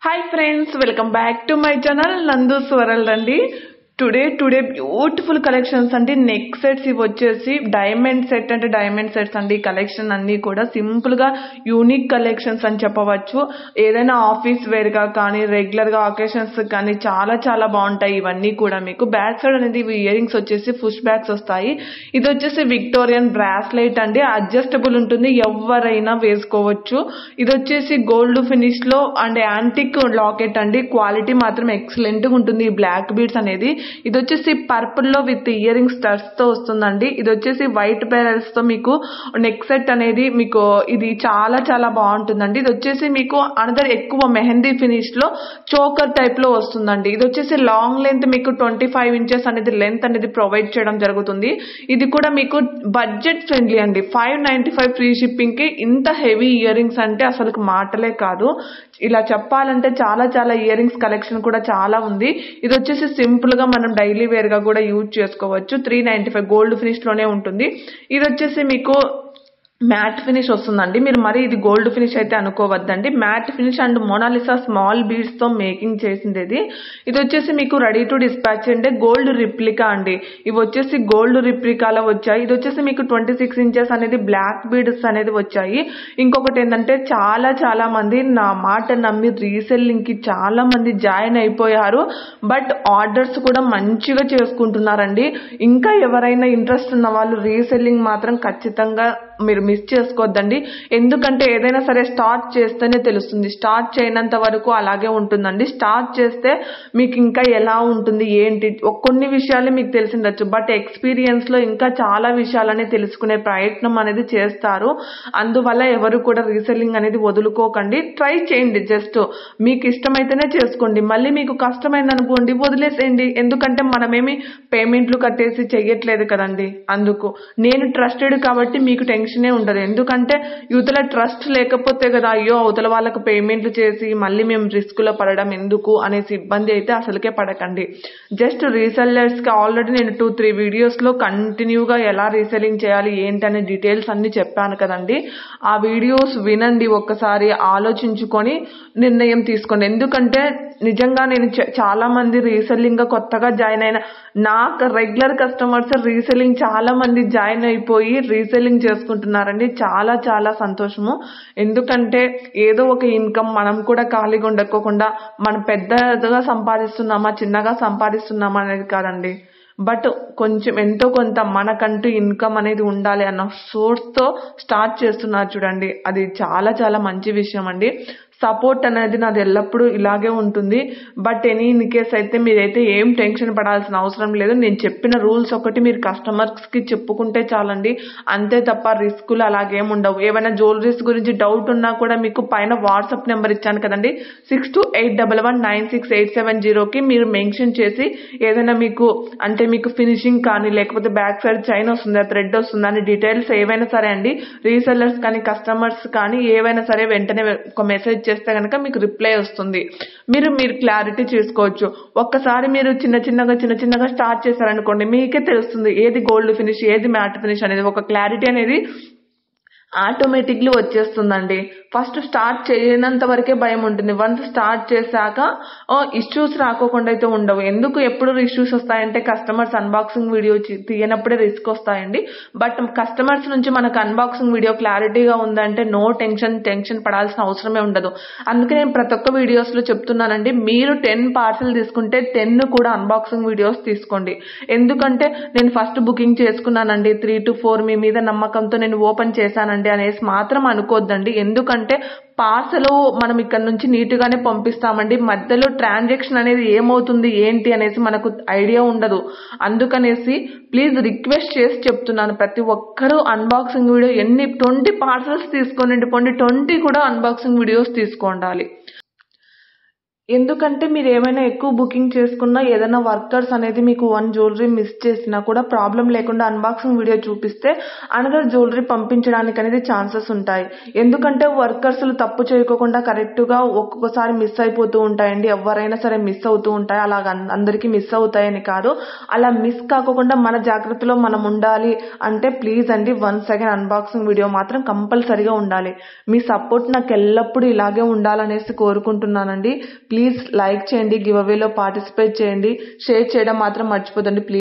Hi friends, welcome back to my channel Nandu's world అండి. Today beautiful collections అండి. Neck sets ఇవి వచ్చేసి diamond set అంటే డైమండ్ సెట్స్ అండి. కలెక్షన్ అన్నీ కూడా సింపుల్ గా యూనిక్ కలెక్షన్స్ అని చెప్పవచ్చు. ఏదైనా ఆఫీస్ వేర్ గా కానీ రెగ్యులర్ గా అకేషన్స్ కానీ చాలా చాలా బాగుంటాయి. ఇవన్నీ కూడా మీకు బ్యాక్ సైడ్ అనేది ఇయర్ రింగ్స్ వచ్చేసి పుష్ బ్యాక్స్ వస్తాయి. ఇది వచ్చేసి విక్టోరియన్ బ్రాస్లెట్ అండి. అడ్జస్టబుల్ ఉంటుంది, ఎవరైనా వేసుకోవచ్చు. ఇది వచ్చేసి గోల్డ్ ఫినిష్ లో అండ్ యాంటిక్ లాకెట్ అండి. క్వాలిటీ మాత్రం ఎక్సలెంట్ గా ఉంటుంది. ఈ బ్లాక్ బీడ్స్ అనేది ఇది వచ్చేసి పర్పుల్ లో విత్ ఇయర్ రింగ్ స్టడ్స్ తో వస్తుందండి. ఇది వచ్చేసి వైట్ బెరల్స్ తో మీకు నెక్ సెట్ అనేది మీకు ఇది చాలా చాలా బాగుంటుందండి. ఇది వచ్చేసి మీకు అనదర్ ఎక్కువ మెహందీ ఫినిష్ లో చోకర్ టైప్ లో వస్తుందండి. ఇది వచ్చేసి లాంగ్ లెంత్ మీకు 25 ఇంచెస్ అనేది లెంత్ అనేది ప్రొవైడ్ చేయడం జరుగుతుంది. ఇది కూడా మీకు బడ్జెట్ ఫ్రెండ్లీ అండి. 595 ఫ్రీ షిప్పింగ్ కి ఇంత హెవీ ఇయర్ రింగ్స్ అంటే అసలు మాటలే కాదు. ఇలా చెప్పాలంటే చాలా చాలా ఇయర్ రింగ్స్ కలెక్షన్ కూడా చాలా ఉంది. ఇది వచ్చేసి సింపుల్ గా మనం డైలీ వేర్ గా కూడా యూజ్ చేసుకోవచ్చు. 395 గోల్డ్ ఫినిష్ లోనే ఉంటుంది. ఇది వచ్చేసి మీకు మ్యాట్ ఫినిష్ వస్తుందండి. మీరు మరి ఇది గోల్డ్ ఫినిష్ అయితే అనుకోవద్దండి. Matte finish and Mona Lisa small beads తో మేకింగ్ చేసింది ఇది వచ్చేసి మీకు రెడీ టు డిస్పాచ్ అంటే గోల్డ్ రిప్లికా అండి. ఇవి వచ్చేసి గోల్డ్ రిప్లికాలో వచ్చాయి. ఇది వచ్చేసి మీకు 26 ఇంచెస్ అనేది బ్లాక్ బీడ్స్ అనేది వచ్చాయి. ఇంకొకటి ఏంటంటే చాలా చాలా మంది నా మాట నమ్మి రీసెల్లింగ్ కి చాలా మంది జాయిన్ అయిపోయారు. బట్ ఆర్డర్స్ కూడా మంచిగా చేసుకుంటున్నారండి. ఇంకా ఎవరైనా ఇంట్రెస్ట్ ఉన్న వాళ్ళు రీసెల్లింగ్ మాత్రం ఖచ్చితంగా మీరు మిస్ చేసుకోవద్దండి. ఎందుకంటే ఏదైనా సరే స్టార్ట్ చేస్తేనే తెలుస్తుంది. స్టార్ట్ చేయనంత వరకు అలాగే ఉంటుందండి. స్టార్ట్ చేస్తే మీకు ఇంకా ఎలా ఉంటుంది ఏంటి కొన్ని విషయాలు మీకు తెలిసిండొచ్చు. బట్ ఎక్స్పీరియన్స్ లో ఇంకా చాలా విషయాలని తెలుసుకునే ప్రయత్నం అనేది చేస్తారు. అందువల్ల ఎవరు కూడా రీసెల్లింగ్ అనేది వదులుకోకండి. ట్రై చేయండి. జస్ట్ మీకు ఇష్టమైతేనే చేసుకోండి. మళ్ళీ మీకు కష్టమైంది అనుకోండి వదిలేసేయండి. ఎందుకంటే మనమేమి పేమెంట్లు కట్టేసి చెయ్యట్లేదు కదండి. అందుకు నేను ట్రస్టెడ్ కాబట్టి మీకు టెన్షనే ఉండదు. ఎందుకంటే యువతల ట్రస్ట్ లేకపోతే కదా అయ్యో అవతల వాళ్ళకు పేమెంట్లు చేసి మళ్ళీ మేము రిస్క్ లో పడడం ఎందుకు అనేసి ఇబ్బంది అయితే అసలుకే పడకండి. జస్ట్ రీసెల్లర్స్ కి ఆల్రెడీ నేను 2-3 వీడియోస్ లో కంటిన్యూగా ఎలా రీసెల్లింగ్ చేయాలి ఏంటి అనే డీటెయిల్స్ అన్ని చెప్పాను కదండి. ఆ వీడియోస్ వినండి, ఒక్కసారి ఆలోచించుకొని నిర్ణయం తీసుకోండి. ఎందుకంటే నిజంగా నేను చాలా మంది రీసెల్లింగ్ గా కొత్తగా జాయిన్ అయిన నాకు రెగ్యులర్ కస్టమర్స్ రీసెల్లింగ్ చాలా మంది జాయిన్ అయిపోయి రీసెల్లింగ్ చేసుకుంటున్నారండి. చాలా చాలా సంతోషము. ఎందుకంటే ఏదో ఒక ఇన్కమ్ మనం కూడా ఖాళీగా ఉండకోకుండా మనం పెద్దగా సంపాదిస్తున్నామా చిన్నగా సంపాదిస్తున్నామా అనేది కాదండి. బట్ కొంచెం ఎంతో కొంత మనకంటూ ఇన్కమ్ అనేది ఉండాలి అన్న సోర్స్ తో స్టార్ట్ చేస్తున్నారు చూడండి. అది చాలా చాలా మంచి విషయం అండి. సపోర్ట్ అనేది నాది ఎల్లప్పుడూ ఇలాగే ఉంటుంది. బట్ ఎనీ ఇన్ కేస్ అయితే మీరైతే ఏం టెన్షన్ పడాల్సిన అవసరం లేదు. నేను చెప్పిన రూల్స్ ఒకటి మీరు కస్టమర్స్ కి చెప్పుకుంటే చాలండి. అంతే తప్ప రిస్కులు అలాగేం ఉండవు. ఏమైనా జ్యువెలరీస్ గురించి డౌట్ ఉన్నా కూడా మీకు పైన వాట్సాప్ నెంబర్ ఇచ్చాను కదండి, 6281196870కి మీరు మెన్షన్ చేసి ఏదైనా మీకు అంటే మీకు ఫినిషింగ్ కానీ లేకపోతే బ్యాక్ సైడ్ చైన్ వస్తుందా థ్రెడ్ వస్తుందా అని డీటెయిల్స్ ఏవైనా సరే అండి రీసెల్లర్స్ కానీ కస్టమర్స్ కానీ ఏవైనా సరే వెంటనే ఒక మెసేజ్ చేస్తే కనుక మీకు రిప్లై వస్తుంది. మీరు క్లారిటీ చేసుకోవచ్చు. ఒక్కసారి మీరు చిన్న చిన్నగా స్టార్ట్ చేశారనుకోండి మీకే తెలుస్తుంది ఏది గోల్డ్ ఫినిష్ ఏది మ్యాట్ ఫినిష్ అనేది. ఒక క్లారిటీ అనేది ఆటోమేటిక్లీ వచ్చేస్తుందండి. ఫస్ట్ స్టార్ట్ చేయనంత వరకే భయం ఉంటుంది. వన్స్ స్టార్ట్ చేశాక ఇష్యూస్ రాకోకుండా అయితే ఉండవు. ఎందుకు ఎప్పుడు ఇష్యూస్ వస్తాయంటే కస్టమర్స్ అన్బాక్సింగ్ వీడియో తీయనప్పుడే రిస్క్ వస్తాయండి. బట్ కస్టమర్స్ నుంచి మనకు అన్బాక్సింగ్ వీడియో క్లారిటీగా ఉందంటే నో టెన్షన్ పడాల్సిన అవసరమే ఉండదు. అందుకే నేను ప్రతి ఒక్క వీడియోస్ లో చెప్తున్నానండి, మీరు 10 పార్సల్ తీసుకుంటే 10 కూడా అన్బాక్సింగ్ వీడియోస్ తీసుకోండి. ఎందుకంటే నేను ఫస్ట్ బుకింగ్ చేసుకున్నానండి 3 to 4 మీ మీద నమ్మకంతో నేను ఓపెన్ చేశానండి అనేసి మాత్రం అనుకోద్దండి. ఎందుకంటే పార్సల్ మనం ఇక్కడ నుంచి నీట్ గానే పంపిస్తామండి. మధ్యలో ట్రాన్సాక్షన్ అనేది ఏమవుతుంది ఏంటి అనేసి మనకు ఐడియా ఉండదు. అందుకనేసి ప్లీజ్ రిక్వెస్ట్ చేసి చెప్తున్నాను, ప్రతి ఒక్కరూ అన్బాక్సింగ్ వీడియో 20 పార్సల్స్ తీసుకోండి, 20 కూడా అన్బాక్సింగ్ వీడియోస్ తీసుకోండాలి. ఎందుకంటే మీరు ఏమైనా ఎక్కువ బుకింగ్ చేసుకున్నా ఏదైనా వర్కర్స్ అనేది మీకు వన్ జ్యువెలరీ మిస్ చేసినా కూడా ప్రాబ్లం లేకుండా అన్బాక్సింగ్ వీడియో చూపిస్తే అనదర్ జ్యువెలరీ పంపించడానికి అనేది ఛాన్సెస్ ఉంటాయి. ఎందుకంటే వర్కర్స్లు తప్పు చేయకోకుండా కరెక్ట్గా ఒక్కొక్కసారి మిస్ అయిపోతూ ఉంటాయండి. ఎవరైనా సరే మిస్ అవుతూ ఉంటాయి. అలాగ అందరికీ మిస్ అవుతాయని కాదు, అలా మిస్ కాకుండా మన జాగ్రత్తలో మనం ఉండాలి అంటే ప్లీజ్ అండి 1 సెకండ్ అన్బాక్సింగ్ వీడియో మాత్రం కంపల్సరీగా ఉండాలి. మీ సపోర్ట్ నాకు ఎల్లప్పుడూ ఇలాగే ఉండాలనేసి కోరుకుంటున్నానండి. ప్లీజ్ లైక్ చేయండి, గివ్ అవేలో పార్టిసిపేట్ చేయండి, షేర్ చేయడం మాత్రం మర్చిపోదండి ప్లీజ్.